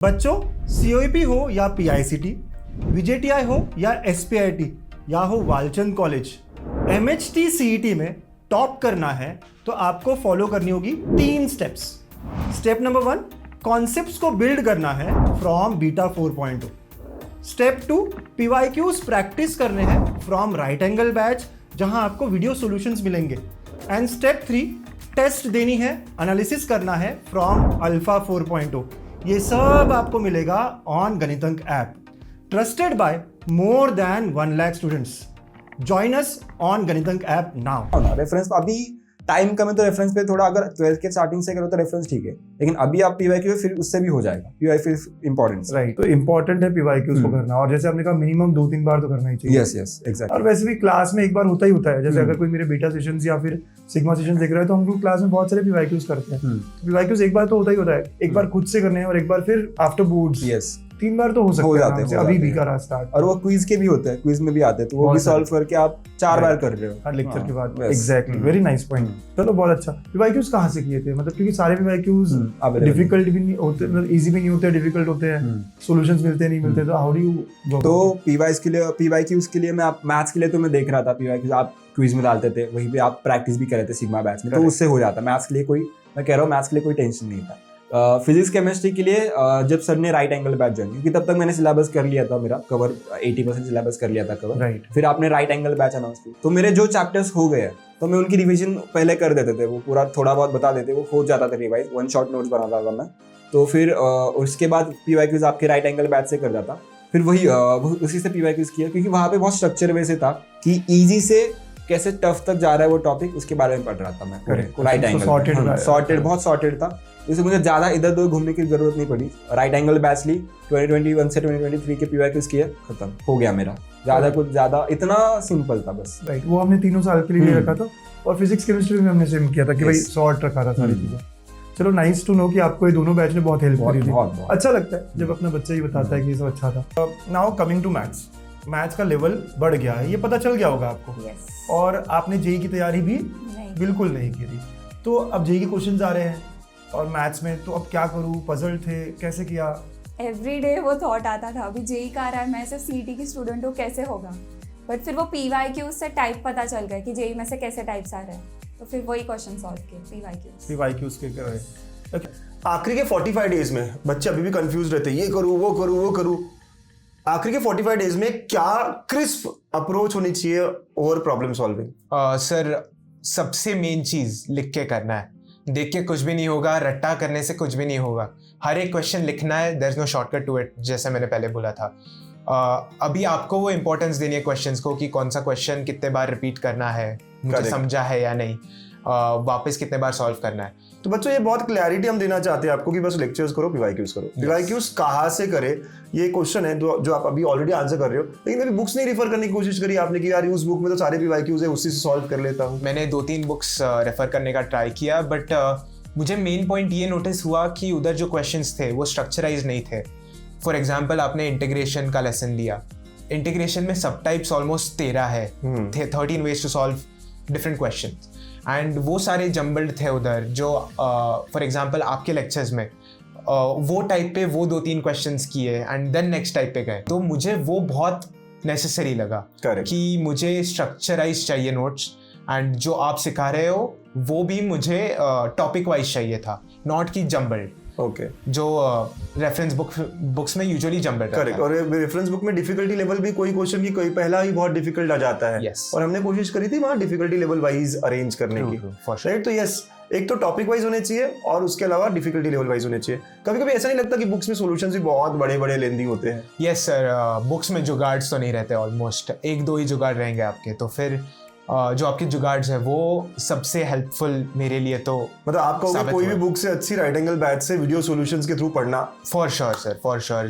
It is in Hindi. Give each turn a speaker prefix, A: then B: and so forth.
A: बच्चों, COEP हो या PICT, VJTI हो या SPIT या हो वालचंद कॉलेज, MHT CET में टॉप करना है तो आपको फॉलो करनी होगी 3 स्टेप्स। स्टेप नंबर 1, कॉन्सेप्ट्स को बिल्ड करना है from beta 4.0। Step 2, PYQs practice करने हैं फ्रॉम राइट एंगल बैच जहां आपको वीडियो सॉल्यूशंस मिलेंगे। एंड स्टेप 3, टेस्ट देनी है, एनालिसिस करना है फ्रॉम अल्फा 4.0। ये सब आपको मिलेगा on Ganitank app, trusted by more than 1 lakh students. Join us on Ganitank app now.
B: Reference अभी टाइम कम है तो रेफरेंस पे थोड़ा, अगर 12th के स्टार्टिंग से करो तो रेफरेंस ठीक है, लेकिन अभी आप PYQ फिर उससे भी हो जाएगा। PYQ इंपॉर्टेंट,
A: राइट, तो इंपॉर्टेंट है PYQs को करना, और जैसे आपने कहा मिनिमम 2-3 बार तो करना ही चाहिए।
B: Yes exactly.
A: और वैसे भी क्लास में एक बार होता ही होता है, जैसे अगर कोई मेरे बीटा सेशंस या फिर सिग्मा सेशन देख रहा है तो हम लोग क्लास में बहुत सारे PYQs करते हैं। तो PYQs एक बार तो होता ही होता है, एक बार खुद से करने हैं और एक बार फिर आफ्टर बोर्ड्स।
B: यस,
A: 3 बार तो हो सकते हैं अभी भी करा स्टार्ट।
B: और वो क्विज के भी होते हैं, क्विज में भी आते हैं, तो वो भी सॉल्व करके आप 4 बार कर रहे हो
A: हर लेक्चर के बाद। Exactly, very nice point. चलो बहुत अच्छा। PYQs कहाँ से किए थे? मतलब क्योंकि सारे PYQs डिफिकल्ट भी नहीं होते, मतलब इजी भी नहीं होते, डिफिकल्ट होते हैं, सॉल्यूशंस मिलते नहीं मिलते, तो हाउ डू यू?
B: तो PYQs के लिए मैं, आप मैथ्स के लिए तो मैं देख रहा था PYQs आप क्विज में डालते थे, वहीं पे आप प्रैक्टिस भी कर रहे थे सिग्मा बैच में, तो उससे हो जाता। मैथ्स के लिए कोई, मैं कह रहा हूँ मैथ्स के लिए कोई टेंशन नहीं था। फिजिक्स केमिस्ट्री के लिए जब सर ने राइट एंगल बैच ज्वाइन, क्योंकि तब तक मैंने सिलेबस कर लिया था, मेरा कवर 80% सिलेबस कर लिया था कवर।
A: राइट।
B: फिर आपने राइट एंगल बैच अनाउंस की, तो मेरे जो चैप्टर्स हो गए तो मैं उनकी रिवीजन पहले कर देते थे, वो पूरा थोड़ा बहुत बता देते, वो हो जाता था रिवाइज, 1 शॉट नोट्स बनाता था मैं। तो फिर उसके बाद PYQs आपके राइट एंगल बैच से कर जाता, फिर वही उसी से PYQs किया, क्योंकि वहाँ पे बहुत स्ट्रक्चर वे से था कि ईजी से कैसे टफ तक जा रहा है वो टॉपिक, उसके बारे में पढ़ रहा था मैं। राइट एंगल सॉर्टेड, बहुत सॉर्टेड था, इससे मुझे ज्यादा इधर उधर घूमने की जरूरत नहीं पड़ी। राइट एंगल बैच ली, 2021 से 2023 के PYQs किए, खत्म हो गया मेरा। ज्यादा इतना सिंपल था बस।
A: राइट, वो हमने 3 साल के लिए रखा था, और फिजिक्स केमिस्ट्री में हमने सेम किया था कि भाई शॉर्ट रखा था सारी चीजें। चलो, नाइस टू नो कि आपको ये दोनों बैच ने बहुत हेल्प करी थी। अच्छा लगता है जब अपना बच्चा ही बताता है कि ये सब अच्छा था। Now coming to maths, maths का लेवल बढ़ गया है, ये पता चल गया होगा आपको। और आपने जेई की तैयारी भी बिल्कुल नहीं की थी, तो अब जेई के क्वेश्चंस आ रहे हैं और मैथ्स में, तो अब क्या करूँ? पजल थे, कैसे किया?
C: एवरीडे वो थॉट आता था, अभी जेई का आ रहा है, मैं सिर्फ CET की स्टूडेंट हूँ, कैसे होगा? बट फिर वो PYQs से टाइप पता चल गया कि जेई में से कैसे टाइप्स आ रहे हैं, तो फिर वही क्वेश्चन सॉल्व किए
A: PYQs के कर रहे। आखिरी के 45 डेज में बच्चे अभी भी कंफ्यूज रहते हैं, ये करूँ वो करूँ वो करूँ। आखिरी के 45 डेज में क्या क्रिस्प अप्रोच होनी चाहिए ओवर प्रॉब्लम सॉल्विंग?
D: सर, सबसे मेन चीज लिख के करना है, देख के कुछ भी नहीं होगा, रट्टा करने से कुछ भी नहीं होगा। हर एक क्वेश्चन लिखना है, there is no shortcut to it, जैसे मैंने पहले बोला था। अभी आपको वो इंपॉर्टेंस देनी है क्वेश्चंस को कि कौन सा क्वेश्चन कितने बार रिपीट करना है, मुझे समझा है या नहीं, वापस कितने बार सॉल्व करना है।
A: तो बच्चों, ये बहुत क्लैरिटी हम देना चाहते हैं आपको कि बस लेक्चर्स करो, PYQs करो। PYQs कहाँ से करें, ये क्वेश्चन है जो आप अभी ऑलरेडी आंसर कर रहे हो, लेकिन कभी बुक्स नहीं रिफर करने की कोशिश करी आपने कि यार उस बुक में तो सारे PYQs है, उसी से सॉल्व कर लेता हूँ?
D: मैंने 2-3 बुक्स रेफर करने का ट्राई किया, बट मुझे मेन पॉइंट ये नोटिस हुआ कि उधर जो क्वेश्चंस थे वो स्ट्रक्चराइज नहीं थे। फॉर एग्जाम्पल, आपने इंटीग्रेशन का लेसन लिया, इंटीग्रेशन में सब टाइप्स ऑलमोस्ट 13 है, 13 ways to solve different question, and वो सारे जम्बल्ड थे उधर। जो फॉर एग्जाम्पल आपके लेक्चर्स में वो टाइप पे वो 2-3 क्वेश्चंस किए एंड देन नेक्स्ट टाइप पे गए, तो मुझे वो बहुत नेसेसरी लगा कि मुझे स्ट्रक्चराइज चाहिए नोट्स, एंड जो आप सिखा रहे हो वो भी मुझे टॉपिक वाइज चाहिए था, नॉट कि जम्बल्ड।
A: ओके,
D: जो रेफरेंस बुक्स में यूजुअली जम्बल्ड रहता है।
A: करेक्ट, और रेफरेंस बुक में डिफिकल्टी लेवल भी कोई क्वेश्चन की कोई पहला ही बहुत डिफिकल्ट आ जाता है। और हमने कोशिश करी थी वहाँ डिफिकल्टी लेवल वाइज अरेंज करने की, राइट? तो यस, एक तो टॉपिक वाइज होने चाहिए और उसके अलावा डिफिकल्टी लेवल वाइज होने चाहिए। कभी कभी ऐसा नहीं लगता कि बुक्स में सॉल्यूशंस भी बहुत बड़े बड़े लेंदी होते हैं?
D: यस सर, बुक्स में जुगाड्स तो नहीं रहते, ऑलमोस्ट 1-2 ही जुगाड़ रहेंगे आपके, तो फिर जो आपके जुगाड्स है वो सबसे हेल्पफुल मेरे लिए। तो
A: मतलब आप कहोगे कोई भी बुक से अच्छी राइट एंगल बैच से वीडियो सॉल्यूशंस के थ्रू पढ़ना?
D: For sure sir, for sure.